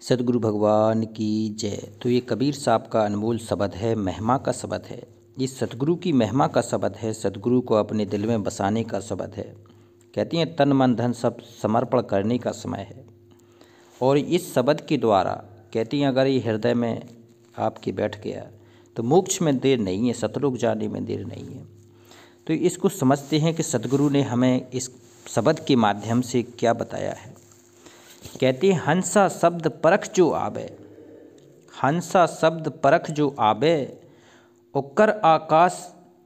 सदगुरु भगवान की जय। तो ये कबीर साहब का अनमोल शब्द है, महिमा का शब्द है। ये सदगुरु की महिमा का शब्द है, सदगुरु को अपने दिल में बसाने का शब्द है। कहती हैं तन मन धन सब समर्पण करने का समय है। और इस शब्द के द्वारा कहती हैं अगर ये हृदय में आपके बैठ गया तो मोक्ष में देर नहीं है, सतलोक जाने में देर नहीं है। तो इसको समझते हैं कि सदगुरु ने हमें इस शब्द के माध्यम से क्या बताया है। कहते हैं हंसा शब्द परख जो आवे, हंसा शब्द परख जो आवे, ओकर आकाश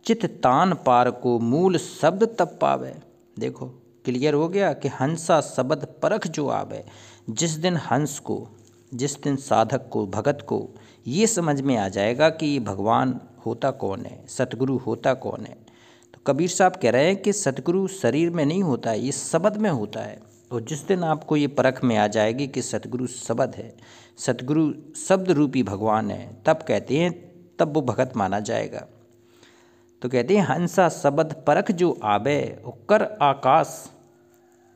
चित तान पार को मूल शब्द तब पावे। देखो क्लियर हो गया कि हंसा शब्द परख जो आवे। जिस दिन हंस को, जिस दिन साधक को, भगत को ये समझ में आ जाएगा कि ये भगवान होता कौन है, सतगुरु होता कौन है। तो कबीर साहब कह रहे हैं कि सतगुरु शरीर में नहीं होता है, ये शब्द में होता है। और जिस दिन आपको ये परख में आ जाएगी कि सतगुरु शब्द है, सतगुरु शब्द रूपी भगवान है, तब कहते हैं तब वो भगत माना जाएगा। तो कहते हैं हंसा शब्द परख जो आवे, कर आकाश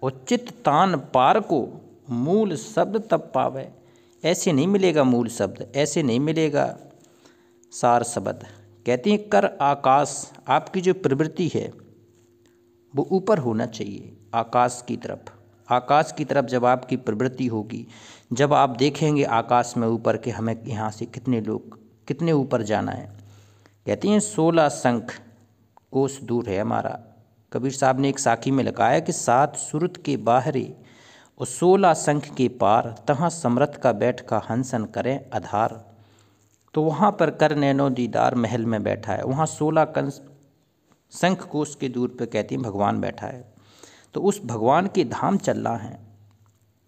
उचित तान पार को मूल शब्द तब पावे। ऐसे नहीं मिलेगा मूल शब्द, ऐसे नहीं मिलेगा सार शब्द। कहते हैं कर आकाश, आपकी जो प्रवृत्ति है वो ऊपर होना चाहिए, आकाश की तरफ। आकाश की तरफ जब आपकी प्रवृत्ति होगी, जब आप देखेंगे आकाश में ऊपर के हमें यहाँ से कितने लोग, कितने ऊपर जाना है। कहते हैं 16 शंख कोस दूर है हमारा। कबीर साहब ने एक साखी में लिखा है कि 7 सुरत के बाहरे और 16 शंख के पार, तहाँ समरथ का बैठ का हंसन करें आधार। तो वहाँ पर कर नैनो दीदार महल में बैठा है, वहाँ 16 शंख कोस के दूर पर कहती हैं भगवान बैठा है। तो उस भगवान के धाम चलना है।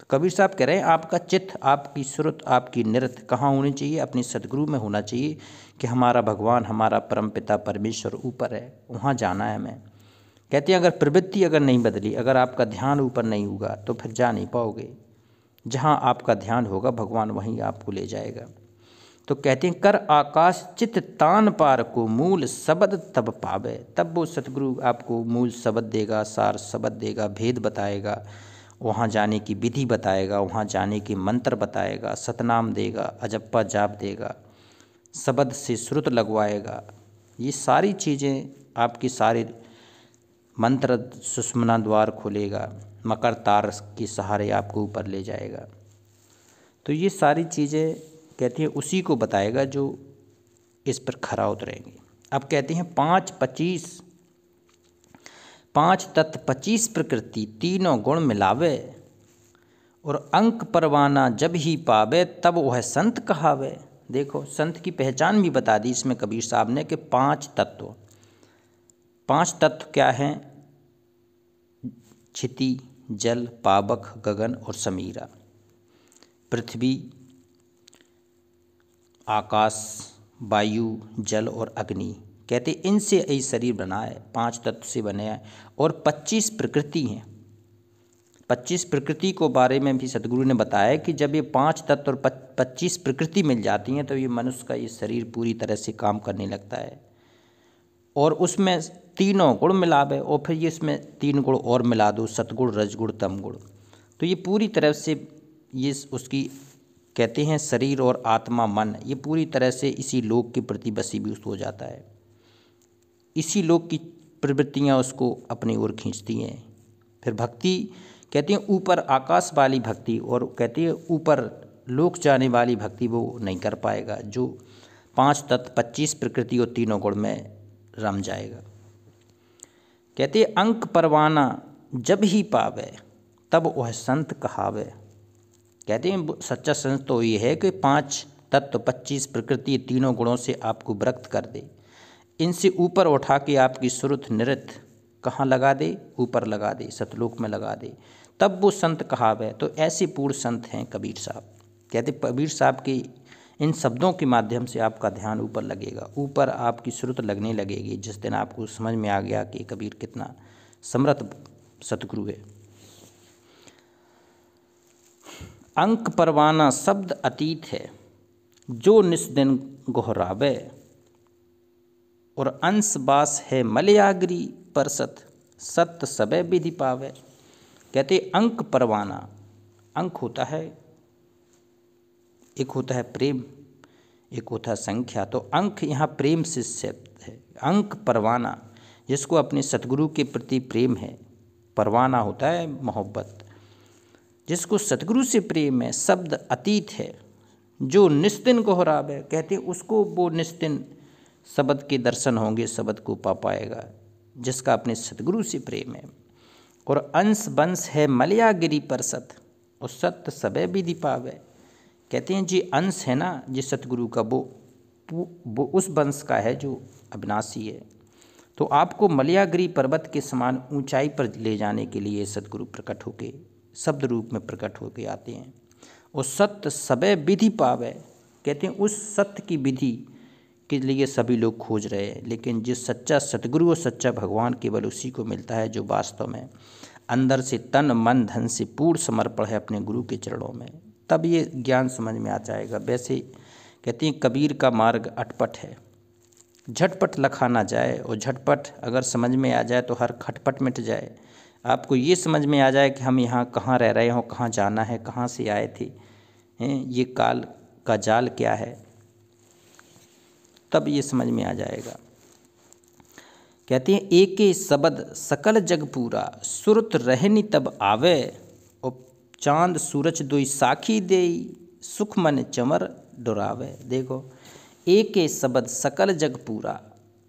तो कबीर साहब कह रहे हैं आपका चित्त, आपकी सुरत, आपकी नृत्य कहाँ होनी चाहिए? अपने सदगुरु में होना चाहिए कि हमारा भगवान, हमारा परम पिता परमेश्वर ऊपर है, वहाँ जाना है हमें। कहते हैं अगर प्रवृत्ति अगर नहीं बदली, अगर आपका ध्यान ऊपर नहीं होगा तो फिर जा नहीं पाओगे। जहाँ आपका ध्यान होगा भगवान वहीं आपको ले जाएगा। तो कहते हैं कर आकाश चित तान पार को मूल शब्द तब पावे। तब वो सतगुरु आपको मूल शब्द देगा, सार शब्द देगा, भेद बताएगा, वहाँ जाने की विधि बताएगा, वहाँ जाने के मंत्र बताएगा, सतनाम देगा, अजप्पा जाप देगा, शब्द से श्रुत लगवाएगा। ये सारी चीज़ें आपकी सारे मंत्र सुषमना द्वार खोलेगा, मकर तार के सहारे आपको ऊपर ले जाएगा। तो ये सारी चीज़ें कहती हैं उसी को बताएगा जो इस पर खरा उतरेंगे। अब कहते हैं 5-25, 5 तत्व 25 प्रकृति, तीनों गुण मिलावे, और अंक परवाना जब ही पावे, तब वह संत कहावे। देखो संत की पहचान भी बता दी इसमें कबीर साहब ने कि 5 तत्व। 5 तत्व क्या हैं? क्षिति, जल, पावक, गगन और समीरा। पृथ्वी, आकाश, वायु, जल और अग्नि। कहते इनसे यही शरीर बना है, 5 तत्व से बने हैं। और 25 प्रकृति हैं। 25 प्रकृति को बारे में भी सतगुरु ने बताया कि जब ये 5 तत्व और 25 प्रकृति मिल जाती हैं तो ये मनुष्य का ये शरीर पूरी तरह से काम करने लगता है। और उसमें तीनों गुण मिलावे, और फिर ये इसमें 3 गुण और मिला दो, सतगुण, रजगुण, तमगुण। तो ये पूरी तरह से ये उसकी कहते हैं शरीर और आत्मा मन, ये पूरी तरह से इसी लोक के प्रति वशीभूत हो जाता है। इसी लोक की प्रवृत्तियाँ उसको अपनी ओर खींचती हैं। फिर भक्ति कहते हैं ऊपर आकाश वाली भक्ति, और कहते हैं ऊपर लोक जाने वाली भक्ति वो नहीं कर पाएगा जो 5 तत्व 25 प्रकृति और तीनों गुण में रम जाएगा। कहते हैं अंक परवाना जब ही पावे, तब वह संत कहावे। कहते हैं सच्चा संत तो ये है कि 5 तत्व 25 प्रकृति तीनों गुणों से आपको विरक्त कर दे, इनसे ऊपर उठा के आपकी सुरत नृत्य कहाँ लगा दे? ऊपर लगा दे, सतलोक में लगा दे, तब वो संत कहावे। तो ऐसे पूर्ण संत हैं कबीर साहब। कहते कबीर साहब के इन शब्दों के माध्यम से आपका ध्यान ऊपर लगेगा, ऊपर आपकी सुरत लगने लगेगी। जिस दिन आपको समझ में आ गया कि कबीर कितना समर्थ सतगुरु है। अंक परवाना शब्द अतीत है, जो निस्दिन गोहरावे, और अंश बास है मलयाग्री परसत, सत्य सबे विधि पावे। कहते अंक परवाना, अंक होता है एक होता है प्रेम, एक होता है संख्या। तो अंक यहाँ प्रेम से शब्द है। अंक परवाना, जिसको अपने सतगुरु के प्रति प्रेम है, परवाना होता है मोहब्बत। जिसको सतगुरु से प्रेम है, शब्द अतीत है, जो निस्तिन को हरावे, कहते उसको वो निस्तिन शब्द के दर्शन होंगे, शब्द को पा पाएगा जिसका अपने सतगुरु से प्रेम है। और अंश वंश है मलयागिरी परसत, और सत्य सबे विधि पावे। कहते हैं जी अंश है ना जी सतगुरु का, वो उस वंश का है जो अविनाशी है। तो आपको मलयागिरी पर्वत के समान ऊंचाई पर ले जाने के लिए सतगुरु प्रकट होके शब्द रूप में प्रकट होके आते हैं। और सत्य सबे विधि पावे, कहते हैं उस सत्य की विधि के लिए सभी लोग खोज रहे हैं, लेकिन जिस सच्चा सतगुरु और सच्चा भगवान केवल उसी को मिलता है जो वास्तव में अंदर से तन मन धन से पूर्ण समर्पण है अपने गुरु के चरणों में, तब ये ज्ञान समझ में आ जाएगा। वैसे कहते हैं कबीर का मार्ग अटपट है, झटपट लखा ना जाए, और झटपट अगर समझ में आ जाए तो हर खटपट मिट जाए। आपको ये समझ में आ जाए कि हम यहाँ कहाँ रह रहे हो, कहाँ जाना है, कहाँ से आए थे, ये काल का जाल क्या है, तब ये समझ में आ जाएगा। कहते हैं एके शब्द सकल जग पूरा, सुरत रहनी तब आवे, और चांद सूरज दोई साखी देई, सुख मन चमर डुरावे। देखो एके शब्द सकल जग पूरा,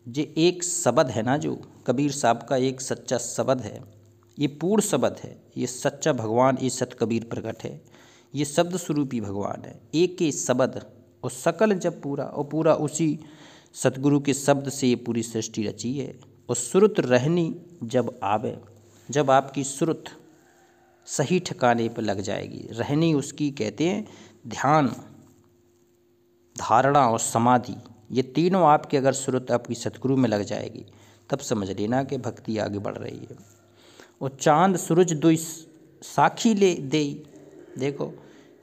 जे एक शब्द है ना, जो कबीर साहब का एक सच्चा शब्द है, ये पूर्ण शब्द है, ये सच्चा भगवान, ये सत कबीर प्रकट है, ये शब्द स्वरूपी भगवान है। एके शब्द और सकल जब पूरा, और पूरा उसी सतगुरु के शब्द से ये पूरी सृष्टि रची है। और सुरत रहनी जब आवे, जब आपकी सुरत सही ठिकाने पर लग जाएगी, रहनी उसकी कहते हैं ध्यान, धारणा और समाधि, ये तीनों आपकी अगर सुरत आपकी सतगुरु में लग जाएगी, तब समझ लेना कि भक्ति आगे बढ़ रही है। और चांद सूरज दोई साखी ले दे, देखो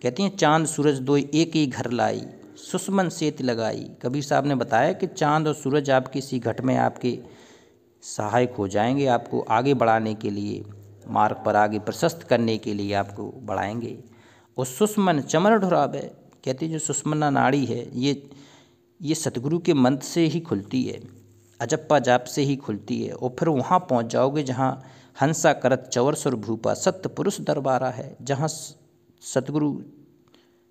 कहती हैं चांद सूरज दोई एक ही घर लाई, सुषमन सेत लगाई। कबीर साहब ने बताया कि चांद और सूरज आपके इसी घट में आपके सहायक हो जाएंगे, आपको आगे बढ़ाने के लिए, मार्ग पर आगे प्रशस्त करने के लिए आपको बढ़ाएंगे। और सुषमन चमर ढुरावे, कहती जो सुषमना नाड़ी है, ये सतगुरु के मंत्र से ही खुलती है, अजप्पा जाप से ही खुलती है। और फिर वहाँ पहुँच जाओगे जहाँ हंसा करत चवर सुर भूपा, सत्य पुरुष दरबारा है, जहाँ सतगुरु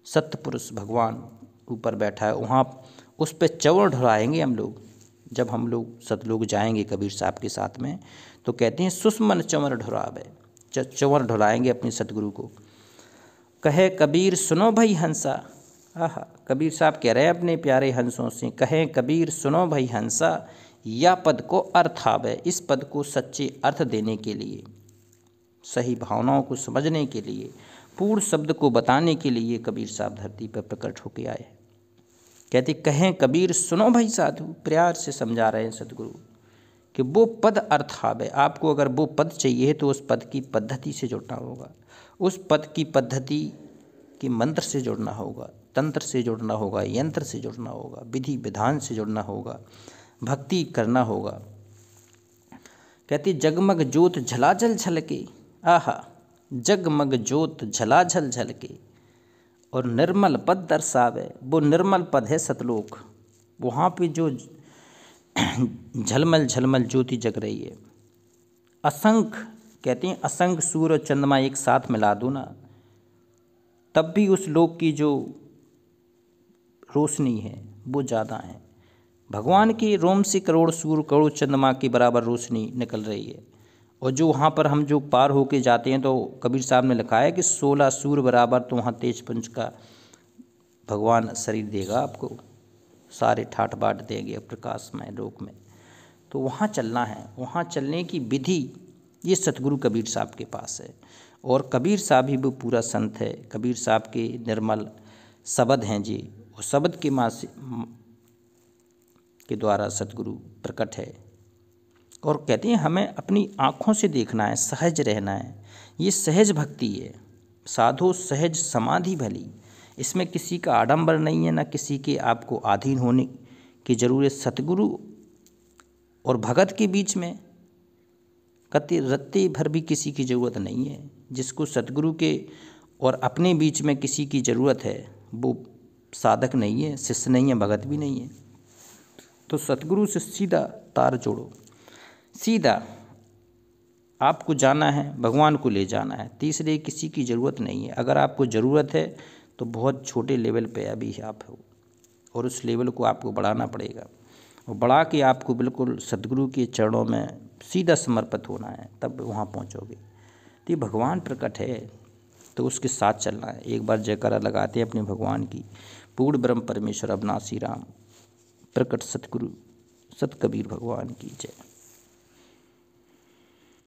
सत्य पुरुष भगवान ऊपर बैठा है, वहाँ उस पर चवर ढुराएंगे हम लोग। जब हम लोग सतलोग जाएंगे कबीर साहब के साथ में, तो कहते हैं सुषमन चंवर ढुरावे, चंवर ढुराएंगे अपने सतगुरु को। कहे कबीर सुनो भाई हंसा, आहा कबीर साहब कह रहे हैं अपने प्यारे हंसों से, कहे कबीर सुनो भाई हंसा, या पद को अर्थ आवे, इस पद को सच्चे अर्थ देने के लिए, सही भावनाओं को समझने के लिए, पूर्ण शब्द को बताने के लिए कबीर साहब धरती पर प्रकट होके आए। कहते कहें कबीर सुनो भाई साधु, प्यार से समझा रहे हैं सतगुरु कि वो पद अर्थ आवे। आपको अगर वो पद चाहिए तो उस पद की पद्धति से जुड़ना होगा, उस पद की पद्धति के मंत्र से जुड़ना होगा, तंत्र से जुड़ना होगा, यंत्र से जुड़ना होगा, विधि विधान से जुड़ना होगा, भक्ति करना होगा। कहती जगमग ज्योत झलाझल झलके, आहा जगमग ज्योत झलाझल झलके, और निर्मल पद दर्शावे, वो निर्मल पद है सतलोक, वहाँ पे जो झलमल झलमल ज्योति जग रही है। असंख्य, कहते हैं असंख्य सूर्य और चंद्रमा एक साथ मिला दो ना, तब भी उस लोक की जो रोशनी है वो ज़्यादा है। भगवान के रोम से करोड़ सूर्य करोड़ चंद्रमा के बराबर रोशनी निकल रही है। और जो वहाँ पर हम जो पार होके जाते हैं, तो कबीर साहब ने लिखा है कि 16 सूर्य बराबर तो वहाँ तेज पंच का भगवान शरीर देगा आपको, सारे ठाठ बाट देंगे प्रकाशमय लोक में। तो वहाँ चलना है, वहाँ चलने की विधि ये सतगुरु कबीर साहब के पास है। और कबीर साहब ही वो पूरा संत है, कबीर साहब के निर्मल शब्द हैं जी, वो शब्द के के द्वारा सतगुरु प्रकट है। और कहते हैं हमें अपनी आँखों से देखना है, सहज रहना है, ये सहज भक्ति है। साधो सहज समाधि भली, इसमें किसी का आडंबर नहीं है, ना किसी के आपको अधीन होने की ज़रूरत। सतगुरु और भगत के बीच में कति रत्ती भर भी किसी की ज़रूरत नहीं है। जिसको सतगुरु के और अपने बीच में किसी की ज़रूरत है, वो साधक नहीं है, शिष्य नहीं है, भगत भी नहीं है। तो सतगुरु से सीधा तार जोड़ो, सीधा आपको जाना है, भगवान को ले जाना है। तीसरे किसी की ज़रूरत नहीं है। अगर आपको ज़रूरत है तो बहुत छोटे लेवल पे अभी आप हो, और उस लेवल को आपको बढ़ाना पड़ेगा, और बढ़ा के आपको बिल्कुल सतगुरु के चरणों में सीधा समर्पित होना है, तब वहाँ पहुँचोगे। तो ये भगवान प्रकट है, तो उसके साथ चलना है। एक बार जयकारा लगाते हैं अपने भगवान की। पूर्ण ब्रह्म परमेश्वर अविनाशी राम, प्रकट सतगुरु सत कबीर भगवान की जय।